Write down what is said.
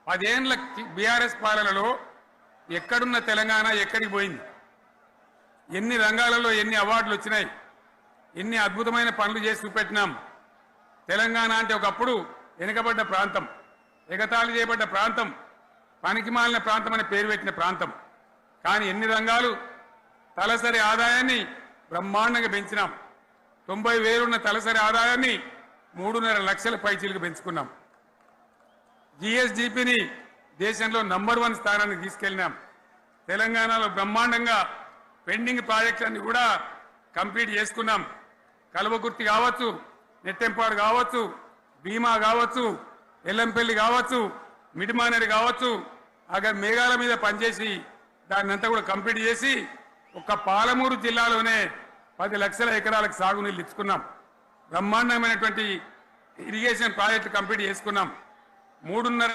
10 ఏళ్ల బీఆర్ఎస్ పాలనలో ఎక్కడున్న తెలంగాణ ఎక్కడికి పోయింది? ఎన్ని రంగాలలో ఎన్ని అవార్డులు వచ్చినాయి? ఎన్ని అద్భుతమైన పనులు చేసి చూపెట్టినాం? తెలంగాణ అంటే ఒకప్పుడు వెనుకబడ్డ ప్రాంతం, ఎగతాళి చేయబడ్డ ప్రాంతం, పనికిమాలిన ప్రాంతం అనే పేరు పెట్టిన ప్రాంతం. కానీ ఎన్ని రంగాలు తలసరి ఆదాయాన్ని బ్రహ్మాండంగా పెంచినాం. 90,000 ఉన్న తలసరి ఆదాయాన్ని 3.5 లక్షల పైచీలకు పెంచుకున్నాం. జీఎస్డీపీని దేశంలో నంబర్ 1 స్థానానికి తీసుకెళ్లినాం. తెలంగాణలో బ్రహ్మాండంగా పెండింగ్ ప్రాజెక్టులన్నీ కూడా కంప్లీట్ చేసుకున్నాం. కల్వకుర్తి కావచ్చు, నెట్టెంపాడు కావచ్చు, భీమా కావచ్చు, ఎల్లంపల్లి కావచ్చు, మిడిమానేరు కావచ్చు, అక్కడ మేఘాల మీద పనిచేసి దాన్ని అంతా కూడా కంప్లీట్ చేసి ఒక్క పాలమూరు జిల్లాలోనే 10 లక్షల ఎకరాలకు సాగునీళ్ళు ఇచ్చుకున్నాం. బ్రహ్మాండమైనటువంటి ఇరిగేషన్ ప్రాజెక్టు కంప్లీట్ చేసుకున్నాం. 3.5